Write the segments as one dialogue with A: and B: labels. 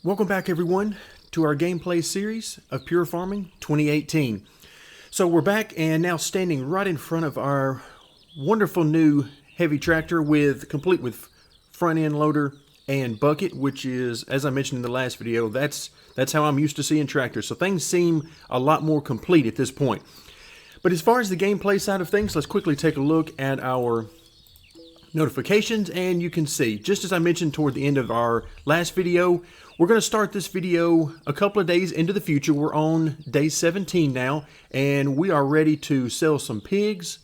A: Welcome back everyone to our gameplay series of Pure Farming 2018. So we're back and now standing right in front of our wonderful new heavy tractor complete with front end loader and bucket, which is, as I mentioned in the last video, that's how I'm used to seeing tractors. So things seem a lot more complete at this point. But as far as the gameplay side of things, let's quickly take a look at our notifications, and you can see, just as I mentioned toward the end of our last video, we're going to start this video a couple of days into the future. We're on day 17 now, and we are ready to sell some pigs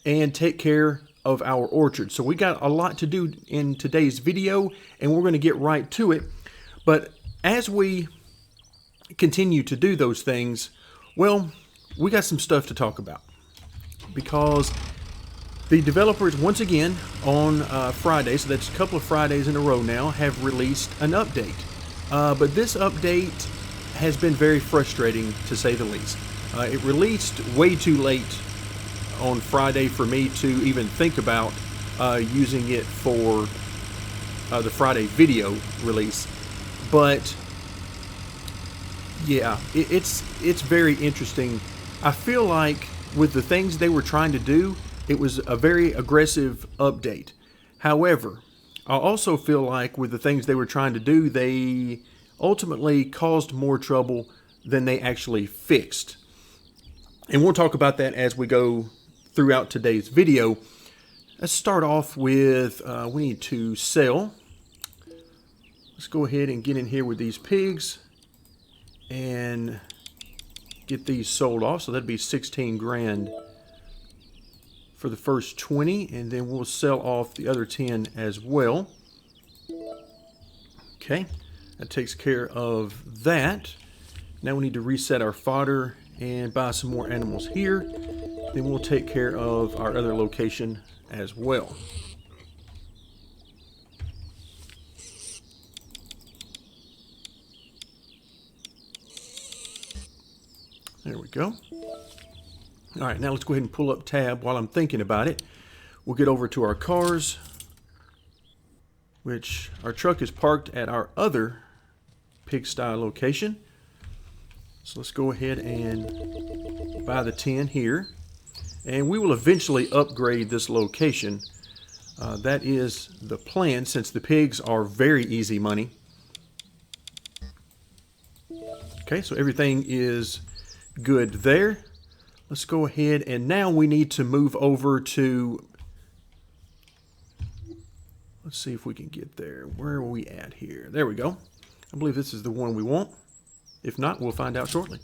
A: and take care of our orchard. So we got a lot to do in today's video, and we're going to get right to it. But as we continue to do those things, well, we got some stuff to talk about, because the developers, once again, on Friday, so that's a couple of Fridays in a row now, have released an update. But this update has been very frustrating, to say the least. It released way too late on Friday for me to even think about using it for the Friday video release. But yeah, it's very interesting. I feel like with the things they were trying to do, it was a very aggressive update. However, I also feel like with the things they were trying to do, they ultimately caused more trouble than they actually fixed. And we'll talk about that as we go throughout today's video. Let's start off with, we need to sell. Let's go ahead and get in here with these pigs and get these sold off. So that'd be 16 grand for the first 20, and then we'll sell off the other 10 as well. Okay, that takes care of that. Now we need to reset our fodder and buy some more animals here. Then we'll take care of our other location as well. There we go. All right, now let's go ahead and pull up tab while I'm thinking about it. We'll get over to our cars, which our truck is parked at our other pigsty location. So let's go ahead and buy the 10 here. And we will eventually upgrade this location. That is the plan, since the pigs are very easy money. Okay, so everything is good there. Let's go ahead, and now we need to move over to, let's see if we can get there. Where are we at here? There we go. I believe this is the one we want. If not, we'll find out shortly.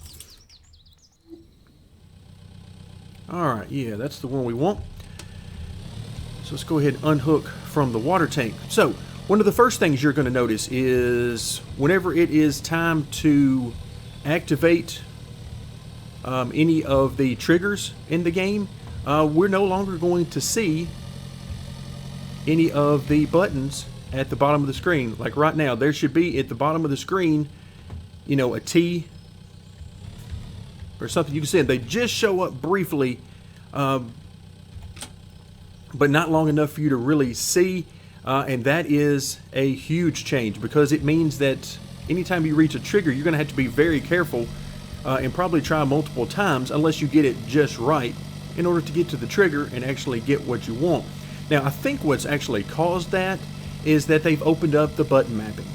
A: All right, yeah, that's the one we want. So let's go ahead and unhook from the water tank. So one of the first things you're going to notice is whenever it is time to activate any of the triggers in the game, we're no longer going to see any of the buttons at the bottom of the screen. Like right now, there should be at the bottom of the screen, you know, a T or something you can see. They just show up briefly, but not long enough for you to really see, and that is a huge change, because it means that anytime you reach a trigger, you're going to have to be very careful and probably try multiple times, unless you get it just right, in order to get to the trigger and actually get what you want. Now, I think what's actually caused that is that they've opened up the button mapping.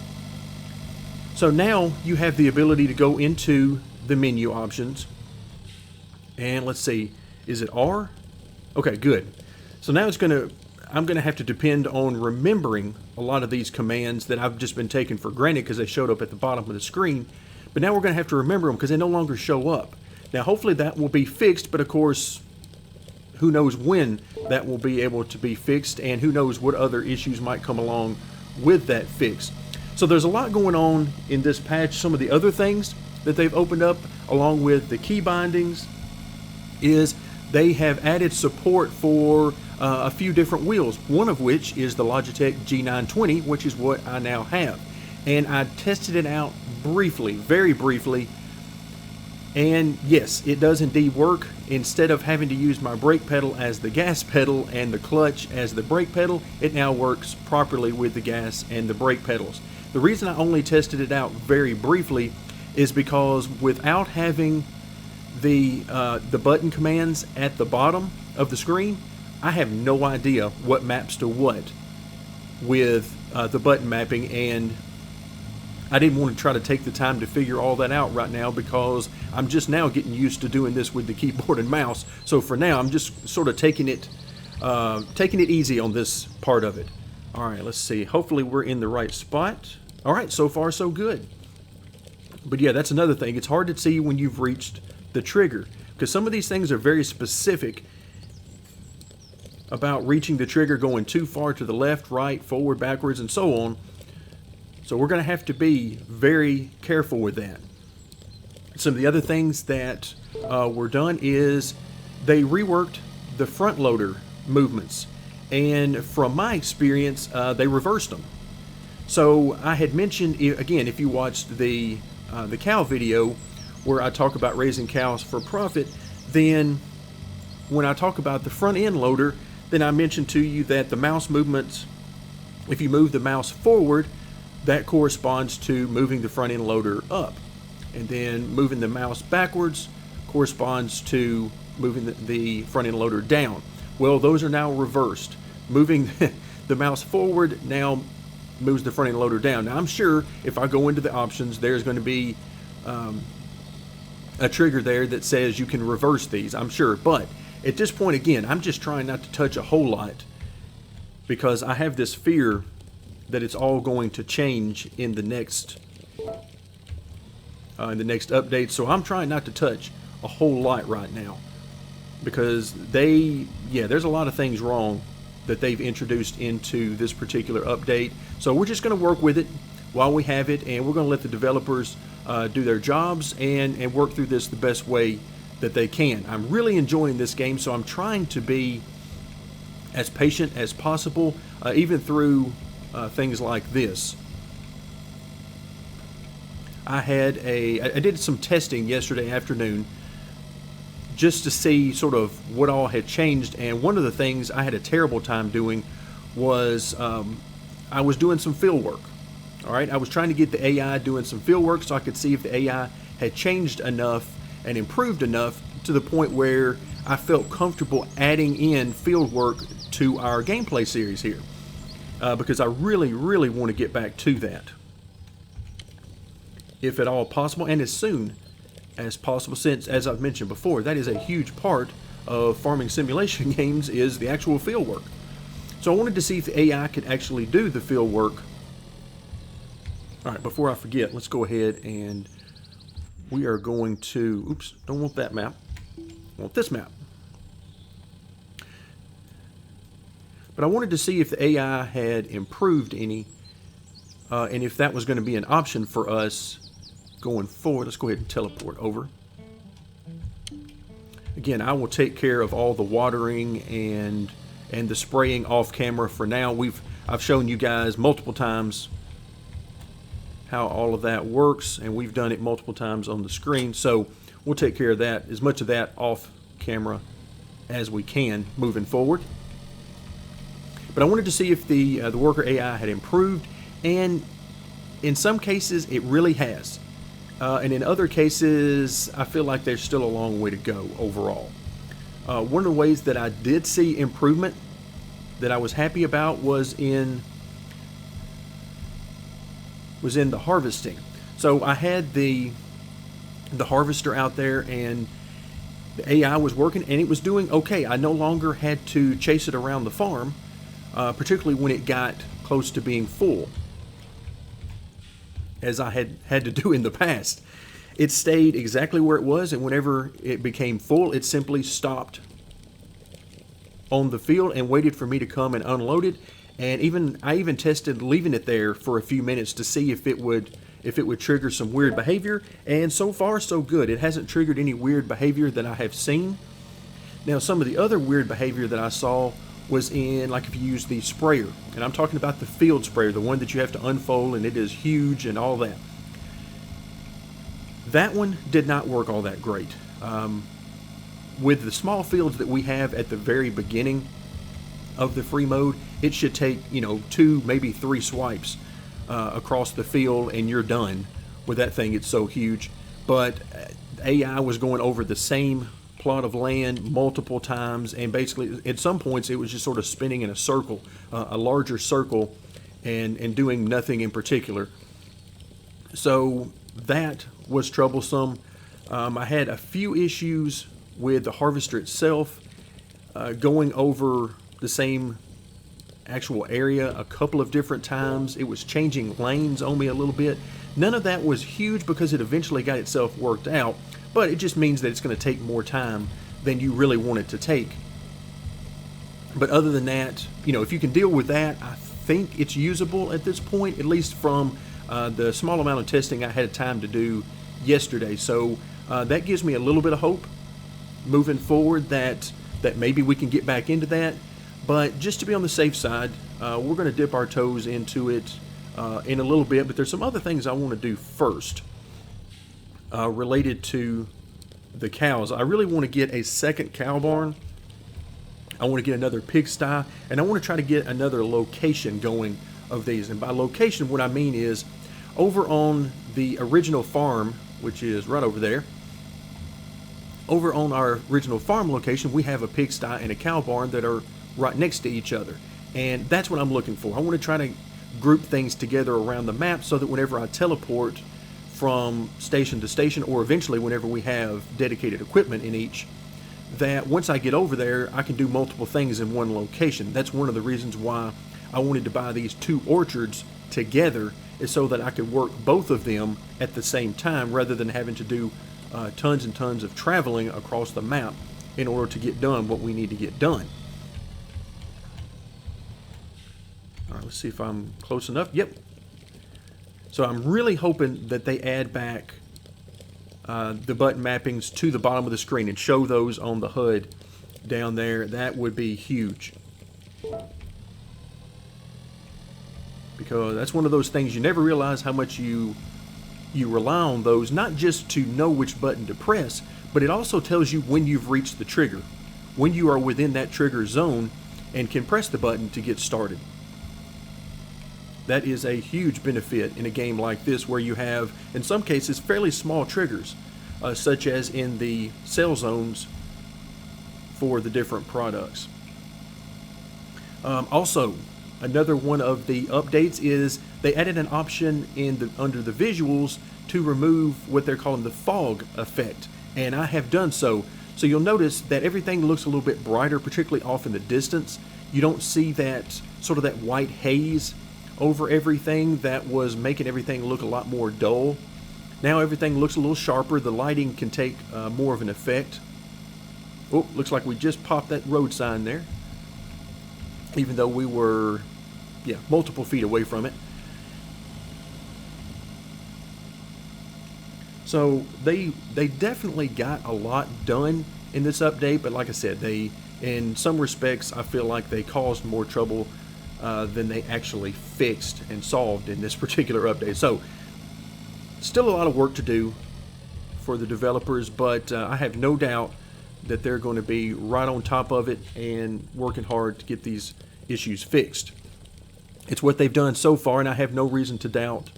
A: So now you have the ability to go into the menu options, and let's see, is it R? Okay, good. So now I'm gonna have to depend on remembering a lot of these commands that I've just been taking for granted because they showed up at the bottom of the screen. But now we're going to have to remember them because they no longer show up. Now, hopefully that will be fixed, but of course, who knows when that will be able to be fixed, and who knows what other issues might come along with that fix. So there's a lot going on in this patch. Some of the other things that they've opened up, along with the key bindings, is they have added support for a few different wheels, one of which is the Logitech G920, which is what I now have. And I tested it out briefly, very briefly, and yes, it does indeed work. Instead of having to use my brake pedal as the gas pedal and the clutch as the brake pedal, it now works properly with the gas and the brake pedals. The reason I only tested it out very briefly is because without having the button commands at the bottom of the screen, I have no idea what maps to what with the button mapping, and I didn't want to try to take the time to figure all that out right now because I'm just now getting used to doing this with the keyboard and mouse. So for now, I'm just sort of taking it easy on this part of it. All right, let's see. Hopefully we're in the right spot. All right, so far so good. But yeah, that's another thing. It's hard to see when you've reached the trigger because some of these things are very specific about reaching the trigger, going too far to the left, right, forward, backwards, and so on. So we're going to have to be very careful with that. Some of the other things that were done is they reworked the front loader movements. And from my experience, they reversed them. So I had mentioned, again, if you watched the cow video where I talk about raising cows for profit, then when I talk about the front end loader, then I mentioned to you that the mouse movements, if you move the mouse forward, that corresponds to moving the front end loader up. And then moving the mouse backwards corresponds to moving the front end loader down. Well, those are now reversed. Moving the mouse forward now moves the front end loader down. Now I'm sure if I go into the options, there's going to be a trigger there that says you can reverse these, I'm sure. But at this point, again, I'm just trying not to touch a whole lot because I have this fear that it's all going to change in the next update. So I'm trying not to touch a whole lot right now because there's a lot of things wrong that they've introduced into this particular update. So we're just going to work with it while we have it, and we're going to let the developers do their jobs and work through this the best way that they can. I'm really enjoying this game, so I'm trying to be as patient as possible, even through things like this. I did some testing yesterday afternoon just to see sort of what all had changed, and one of the things I had a terrible time doing was I was doing some field work. All right, I was trying to get the AI doing some field work so I could see if the AI had changed enough and improved enough to the point where I felt comfortable adding in field work to our gameplay series here, because I really want to get back to that, if at all possible, and as soon as possible, since, as I've mentioned before, that is a huge part of farming simulation games, is the actual field work. So I wanted to see if the AI could actually do the field work. All right, before I forget, let's go ahead and we are going to, oops, don't want that map, I want this map. But I wanted to see if the AI had improved any, and if that was going to be an option for us going forward. Let's go ahead and teleport over. Again, I will take care of all the watering and the spraying off camera for now. I've shown you guys multiple times how all of that works, and we've done it multiple times on the screen, so we'll take care of that, as much of that off camera as we can moving forward. But I wanted to see if the worker AI had improved, and in some cases it really has, and in other cases I feel like there's still a long way to go overall. One of the ways that I did see improvement that I was happy about was in the harvesting. So I had the harvester out there, and the AI was working, and it was doing okay. I no longer had to chase it around the farm, particularly when it got close to being full, as I had to do in the past. It stayed exactly where it was, and whenever it became full, it simply stopped on the field and waited for me to come and unload it. And I even tested leaving it there for a few minutes to see if it would trigger some weird behavior, and so far so good. It hasn't triggered any weird behavior that I have seen. Now, some of the other weird behavior that I saw was in, like, if you use the sprayer, and I'm talking about the field sprayer, the one that you have to unfold and it is huge and all that. That one did not work all that great. With the small fields that we have at the very beginning of the free mode, it should take 2, maybe 3 swipes across the field and you're done with that thing. It's so huge. But AI was going over the same plot of land multiple times, and basically at some points it was just sort of spinning in a circle, a larger circle, and doing nothing in particular. So that was troublesome. I had a few issues with the harvester itself, going over the same actual area a couple of different times. It was changing lanes on me a little bit. None of that was huge because it eventually got itself worked out, but it just means that it's going to take more time than you really want it to take. But other than that, if you can deal with that, I think it's usable at this point, at least from the small amount of testing I had time to do yesterday. So that gives me a little bit of hope moving forward that maybe we can get back into that. But just to be on the safe side, we're going to dip our toes into it in a little bit. But there's some other things I want to do first related to the cows. I really want to get a second cow barn. I want to get another pigsty, and I want to try to get another location going of these. And by location, what I mean is over on the original farm, which is right over there. Over on our original farm location, we have a pigsty and a cow barn that are right next to each other. And that's what I'm looking for. I want to try to group things together around the map so that whenever I teleport from station to station, or eventually whenever we have dedicated equipment in each, that once I get over there, I can do multiple things in one location. That's one of the reasons why I wanted to buy these two orchards together, is so that I could work both of them at the same time rather than having to do tons and tons of traveling across the map in order to get done what we need to get done. All right, let's see if I'm close enough. Yep. So I'm really hoping that they add back the button mappings to the bottom of the screen and show those on the HUD down there. That would be huge, because that's one of those things you never realize how much you rely on those, not just to know which button to press, but it also tells you when you've reached the trigger, when you are within that trigger zone and can press the button to get started. That is a huge benefit in a game like this, where you have, in some cases, fairly small triggers, such as in the sell zones for the different products. Also, another one of the updates is they added an option under the visuals to remove what they're calling the fog effect, and I have done so. So you'll notice that everything looks a little bit brighter, particularly off in the distance. You don't see that sort of that white haze over everything that was making everything look a lot more dull. Now everything looks a little sharper. The lighting can take more of an effect. Oh, looks like we just popped that road sign there, even though we were multiple feet away from it. So they definitely got a lot done in this update, but like I said, in some respects I feel like they caused more trouble than they actually fixed and solved in this particular update. So still a lot of work to do for the developers, but I have no doubt that they're going to be right on top of it and working hard to get these issues fixed. It's what they've done so far, and I have no reason to doubt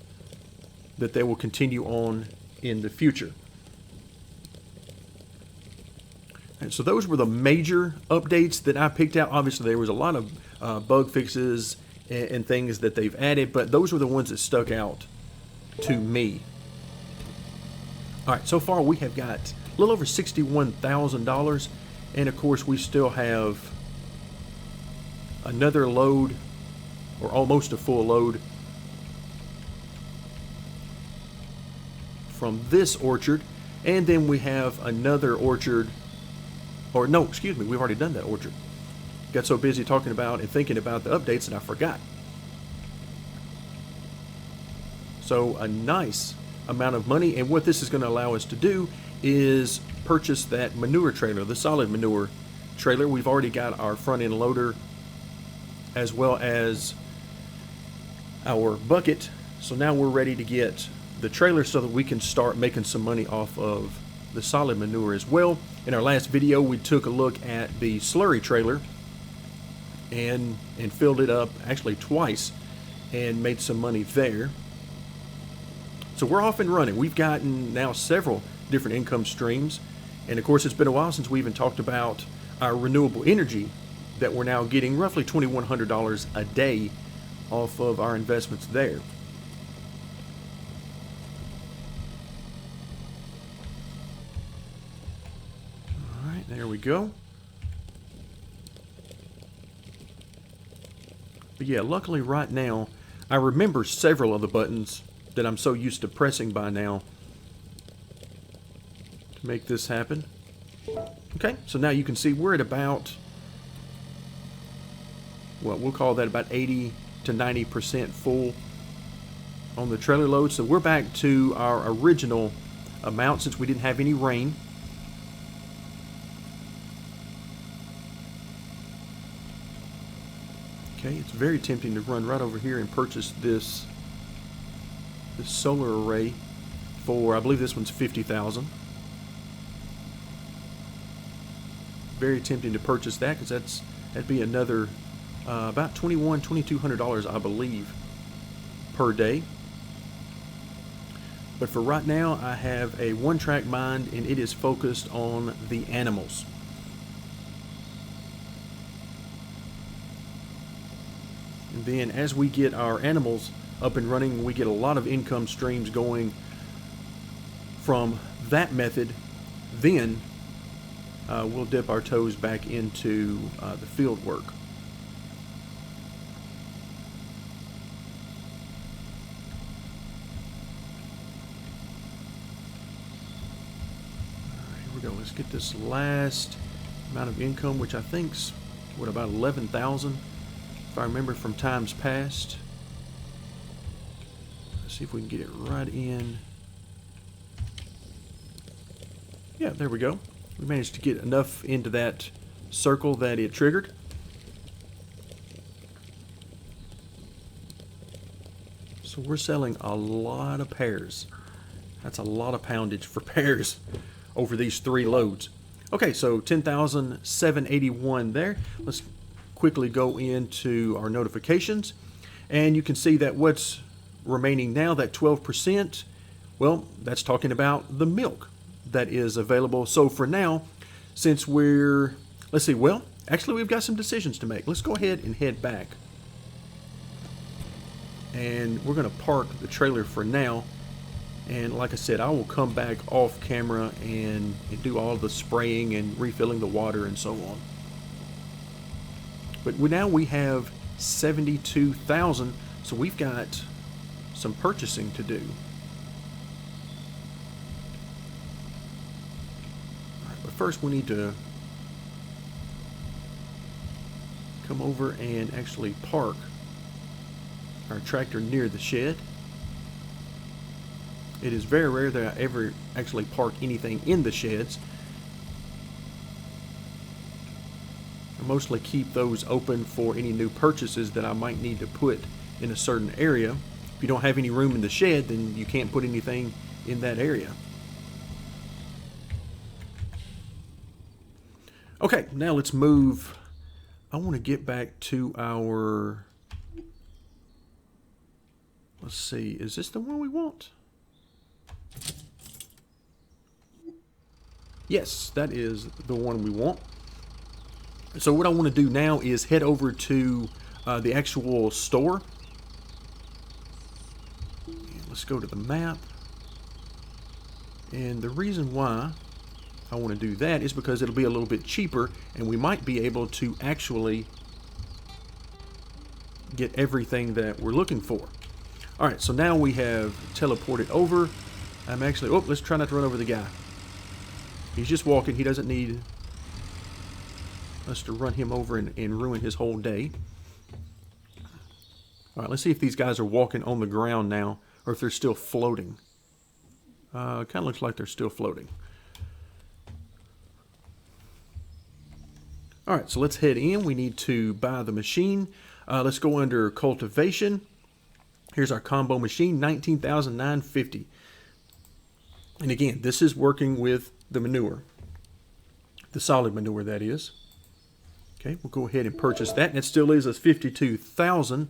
A: that they will continue on in the future. And so those were the major updates that I picked out. Obviously, there was a lot of bug fixes and things that they've added, but those were the ones that stuck out to me. All right, so far we have got a little over $61,000, and of course we still have another load, or almost a full load, from this orchard, and then we have another orchard, or no, excuse me, we've already done that orchard. Got so busy talking about and thinking about the updates that I forgot. So a nice amount of money, and what this is going to allow us to do is purchase that manure trailer, the solid manure trailer. We've already got our front end loader as well as our bucket, so now we're ready to get the trailer so that we can start making some money off of the solid manure as well. In our last video we took a look at the slurry trailer and filled it up actually twice, and made some money there. So we're off and running. We've gotten now several different income streams. And of course, it's been a while since we even talked about our renewable energy that we're now getting roughly $2,100 a day off of our investments there. All right, there we go. But yeah, luckily right now, I remember several of the buttons that I'm so used to pressing by now to make this happen. Okay, so now you can see we're at about, well, we'll call that about 80 to 90% full on the trailer load. So we're back to our original amount since we didn't have any rain. Okay, it's very tempting to run right over here and purchase this solar array for, I believe this one's $50,000. Very tempting to purchase that because that'd be another about $2,200, I believe, per day. But for right now, I have a one-track mind, and it is focused on the animals. And then as we get our animals up and running, we get a lot of income streams going from that method. Then we'll dip our toes back into the field work. Here we go. Let's get this last amount of income, which I think's what, about 11,000, if I remember from times past. Let's see if we can get it right in. Yeah, there we go. We managed to get enough into that circle that it triggered. So we're selling a lot of pears. That's a lot of poundage for pears over these 3 loads. Okay, so 10,781 there. Let's quickly go into our notifications. And you can see that what's remaining now, that 12%, well, that's talking about the milk that is available. So for now, since let's see, well, actually we've got some decisions to make. Let's go ahead and head back. And we're going to park the trailer for now. And like I said, I will come back off camera and do all the spraying and refilling the water and so on. But now we have 72,000, so we've got some purchasing to do. First, we need to come over and actually park our tractor near the shed. It is very rare that I ever actually park anything in the sheds. I mostly keep those open for any new purchases that I might need to put in a certain area. If you don't have any room in the shed, then you can't put anything in that area. Okay, now let's move. I want to get back to our, let's see, is this the one we want? Yes, that is the one we want. So what I want to do now is head over to the actual store. And let's go to the map. And the reason why I want to do that is because it'll be a little bit cheaper, and we might be able to actually get everything that we're looking for. All right, so now we have teleported over. I'm actually, oh, let's try not to run over the guy. He's just walking. He doesn't need us to run him over and ruin his whole day. All right, let's see if these guys are walking on the ground now, or if they're still floating. Kind of looks like they're still floating. All right, so let's head in. We need to buy the machine. Let's go under cultivation. Here's our combo machine, $19,950. And again, this is working with the manure, the solid manure, that is. Okay, we'll go ahead and purchase that. And it still leaves us $52,000.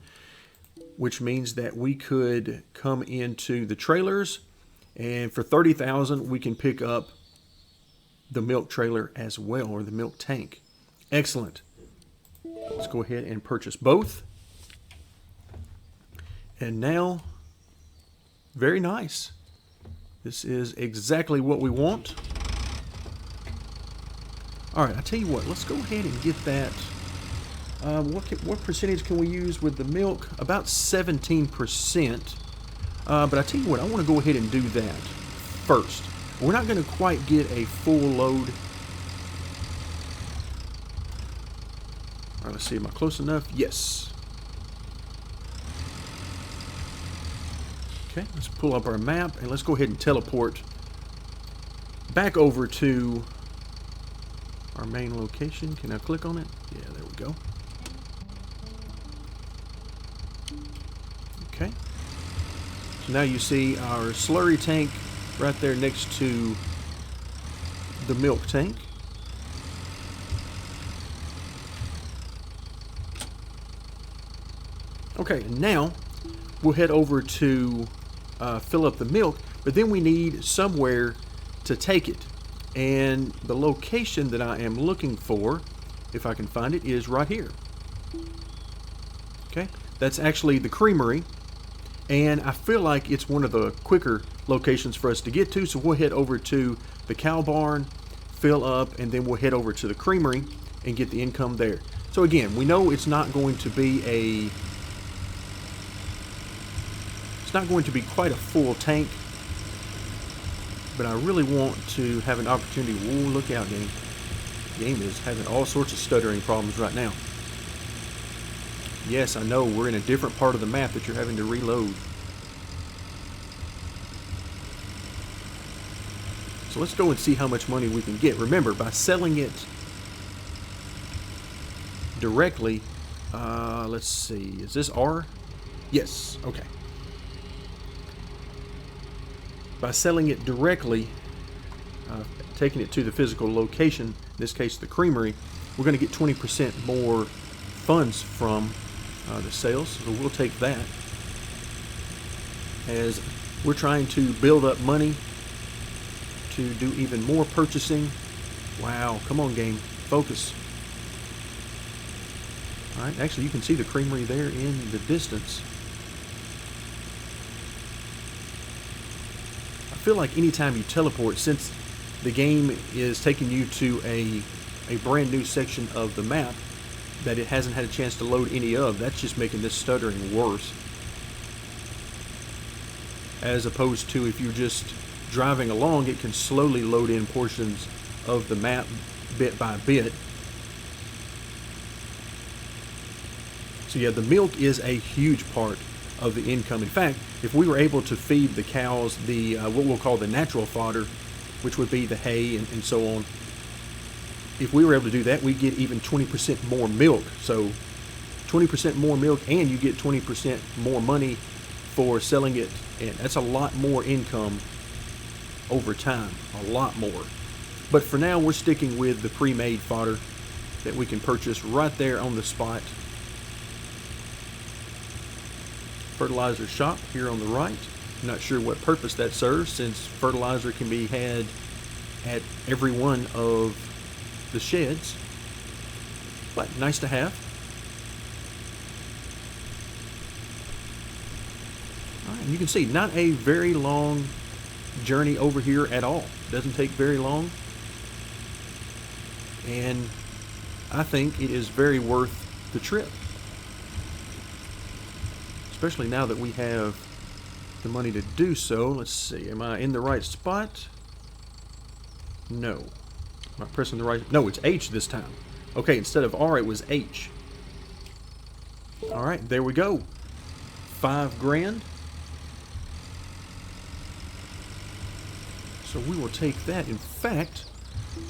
A: which means that we could come into the trailers, and for 30,000 we can pick up the milk trailer as well, or the milk tank. Excellent. Let's go ahead and purchase both. And now, very nice. This is exactly what we want. All right, I tell you what, let's go ahead and get that. What percentage can we use with the milk? About 17%. But I tell you what, I want to go ahead and do that first. We're not going to quite get a full load. All right, let's see, am I close enough? Yes. Okay, let's pull up our map and let's go ahead and teleport back over to our main location. Can I click on it? Yeah, there we go. Okay. So now you see our slurry tank right there next to the milk tank. Okay, and now we'll head over to fill up the milk, but then we need somewhere to take it. And the location that I am looking for, if I can find it, is right here. Okay, that's actually the creamery. And I feel like it's one of the quicker locations for us to get to, so we'll head over to the cow barn, fill up, and then we'll head over to the creamery and get the income there. So again, we know it's not going to be quite a full tank, but I really want to have an opportunity. Whoa, look out, game. Game is having all sorts of stuttering problems right now. Yes, I know, we're in a different part of the map that you're having to reload. So let's go and see how much money we can get. Remember, by selling it directly, let's see, is this R? Yes, okay. By selling it directly, taking it to the physical location, in this case the creamery, we're going to get 20% more funds from the sales, so we'll take that, as we're trying to build up money to do even more purchasing. Wow, come on game, focus. Alright, actually you can see the creamery there in the distance. I feel like anytime you teleport, since the game is taking you to a brand new section of the map that it hasn't had a chance to load any of, that's just making this stuttering worse. As opposed to if you're just driving along, it can slowly load in portions of the map bit by bit. So yeah, the milk is a huge part of the income. In fact, if we were able to feed the cows the what we'll call the natural fodder, which would be the hay and so on, if we were able to do that, we'd get even 20% more milk. So 20% more milk, and you get 20% more money for selling it, and that's a lot more income over time, a lot more. But for now, we're sticking with the pre-made fodder that we can purchase right there on the spot. Fertilizer shop here on the right. I'm not sure what purpose that serves, since fertilizer can be had at every one of the sheds, but nice to have. All right, and you can see not a very long journey over here at all. Doesn't take very long, and I think it is very worth the trip, especially now that we have the money to do so. Let's see, am I in the right spot? No. Am I pressing the right? No, it's H this time. Okay, instead of R, it was H. All right, there we go. 5 grand. So we will take that. In fact,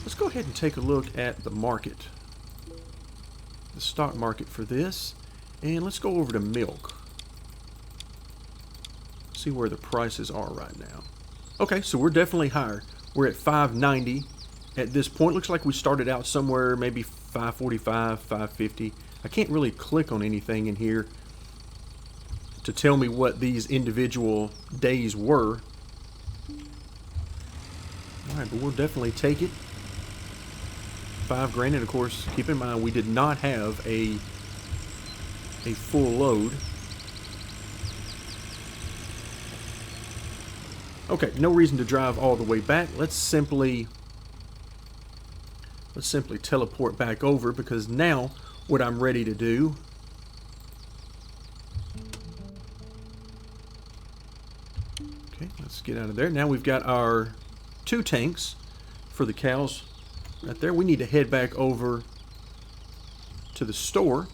A: let's go ahead and take a look at the market, the stock market for this, and let's go over to milk. See where the prices are right now. Okay, so we're definitely higher. We're at $5.90 at this point. Looks like we started out somewhere maybe $5.45, $5.50. I can't really click on anything in here to tell me what these individual days were. Alright, but we'll definitely take it. $5,000, and of course, keep in mind we did not have a full load. Okay, no reason to drive all the way back. Let's simply teleport back over, because now what I'm ready to do, okay, let's get out of there. Now we've got our 2 tanks for the cows right there. We need to head back over to the store,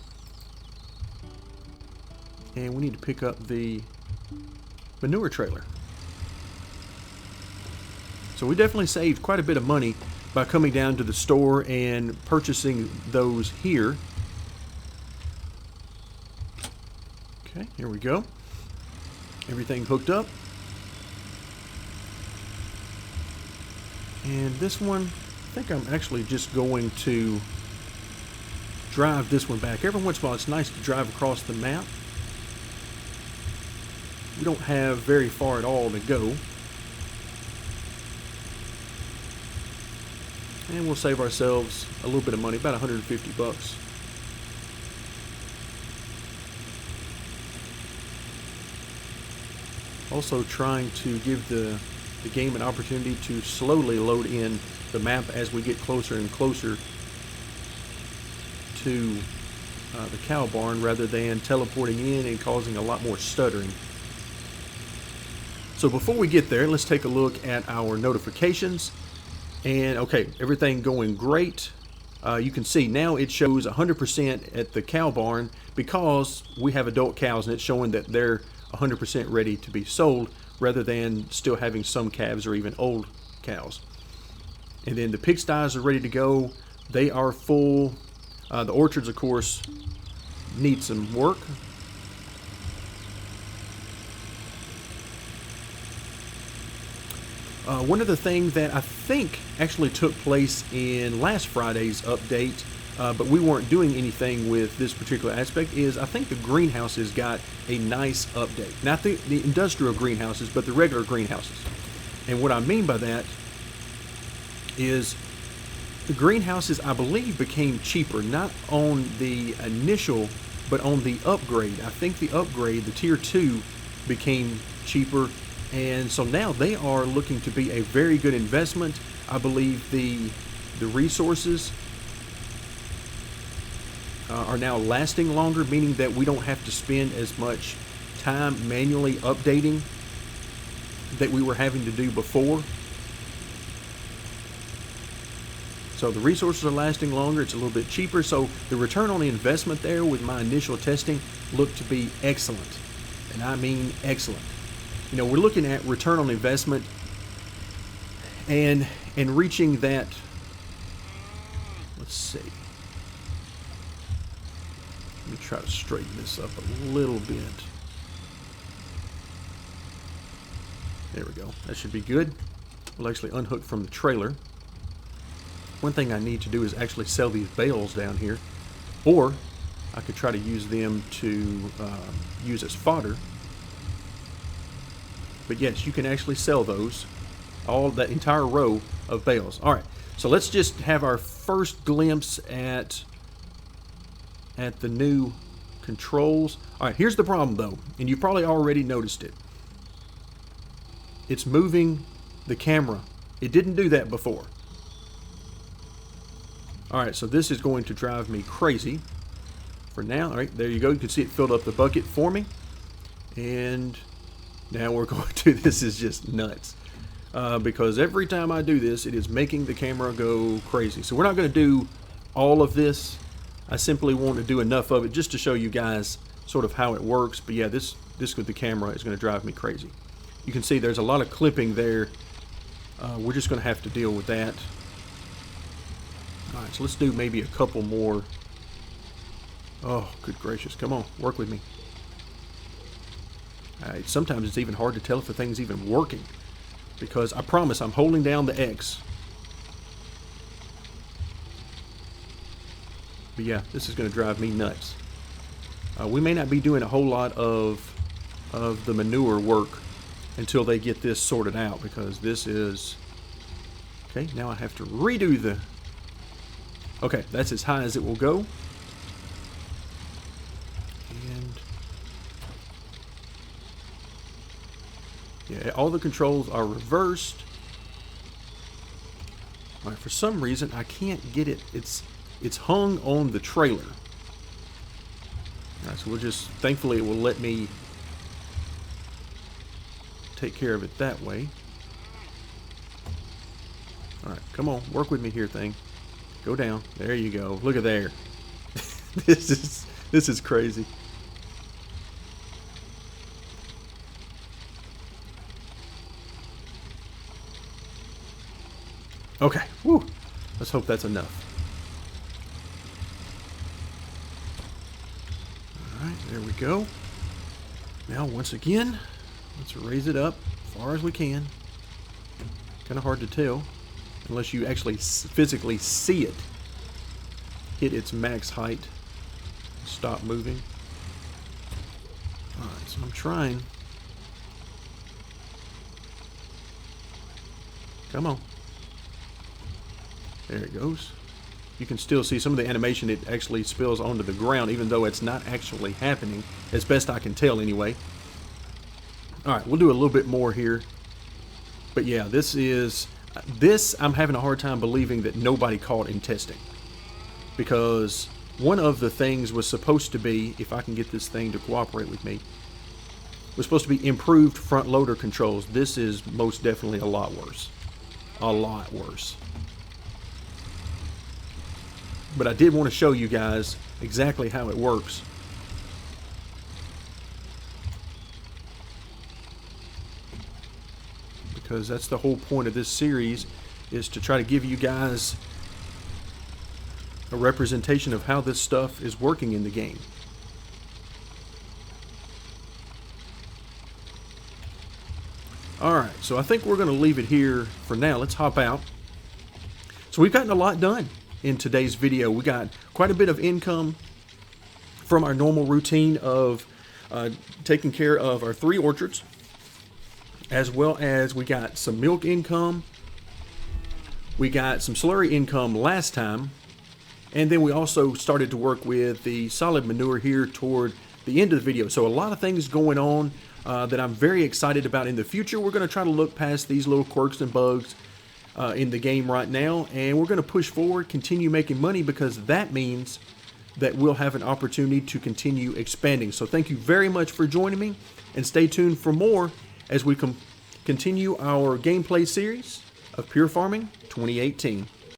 A: and we need to pick up the manure trailer. So we definitely saved quite a bit of money by coming down to the store and purchasing those here. Okay, here we go. Everything hooked up. And this one, I think I'm actually just going to drive this one back. Every once in a while, it's nice to drive across the map. We don't have very far at all to go. And we'll save ourselves a little bit of money, about 150 bucks. Also trying to give the game an opportunity to slowly load in the map as we get closer and closer to the cow barn, rather than teleporting in and causing a lot more stuttering. So before we get there, let's take a look at our notifications. And okay, everything going great. You can see now it shows 100% at the cow barn, because we have adult cows and it's showing that they're 100% ready to be sold, rather than still having some calves or even old cows. And then the pigsties are ready to go. They are full. The orchards, of course, need some work. One of the things that I think actually took place in last Friday's update, but we weren't doing anything with this particular aspect, is I think the greenhouses got a nice update. Not the industrial greenhouses, but the regular greenhouses. And what I mean by that is the greenhouses, I believe, became cheaper, not on the initial, but on the upgrade. I think the upgrade, the tier 2, became cheaper. And so now they are looking to be a very good investment. I believe the resources are now lasting longer, meaning that we don't have to spend as much time manually updating that we were having to do before. So the resources are lasting longer, it's a little bit cheaper, so the return on the investment there with my initial testing looked to be excellent. And I mean excellent. You know, we're looking at return on investment and reaching that, let's see. Let me try to straighten this up a little bit. There we go. That should be good. We'll actually unhook from the trailer. One thing I need to do is actually sell these bales down here, or I could try to use them to use as fodder. But yes, you can actually sell those, all that entire row of bales. All right, so let's just have our first glimpse at the new controls. All right, here's the problem though, and you've probably already noticed it. It's moving the camera. It didn't do that before. All right, so this is going to drive me crazy for now. All right, there you go. You can see it filled up the bucket for me. And now we're going to, this is just nuts. Because every time I do this, it is making the camera go crazy. So we're not going to do all of this. I simply want to do enough of it just to show you guys sort of how it works. But yeah, this with the camera is going to drive me crazy. You can see there's a lot of clipping there. We're just going to have to deal with that. All right, so let's do maybe a couple more. Oh, good gracious. Come on, work with me. All right, sometimes it's even hard to tell if the thing's even working, because I promise I'm holding down the X. But yeah, this is going to drive me nuts. We may not be doing a whole lot of of the manure work until they get this sorted out, because this is... Okay, now I have to redo the... Okay, that's as high as it will go. And... yeah, all the controls are reversed. Alright, for some reason I can't get it. It's hung on the trailer. Alright, so we'll just... thankfully it will let me take care of it that way. Alright, come on, work with me here, thing. Go down. There you go. Look at there. This is crazy. Okay, woo. Let's hope that's enough. Alright, there we go. Now, once again, let's raise it up as far as we can. Kind of hard to tell unless you actually physically see it hit its max height. Stop moving. Alright, so I'm trying. Come on. There it goes. You can still see some of the animation. It actually spills onto the ground, even though it's not actually happening, as best I can tell anyway. Alright, we'll do a little bit more here. But yeah, this I'm having a hard time believing that nobody caught in testing. Because one of the things was supposed to be, if I can get this thing to cooperate with me, was supposed to be improved front loader controls. This is most definitely a lot worse. A lot worse. But I did want to show you guys exactly how it works. Because that's the whole point of this series, is to try to give you guys a representation of how this stuff is working in the game. Alright, so I think we're going to leave it here for now. Let's hop out. So we've gotten a lot done in today's video. We got quite a bit of income from our normal routine of taking care of our 3 orchards, as well as we got some milk income, we got some slurry income last time, and then we also started to work with the solid manure here toward the end of the video. So a lot of things going on that I'm very excited about in the future. We're going to try to look past these little quirks and bugs in the game right now, and we're going to push forward, continue making money, because that means that we'll have an opportunity to continue expanding. So thank you very much for joining me, and stay tuned for more as we continue our gameplay series of Pure Farming 2018.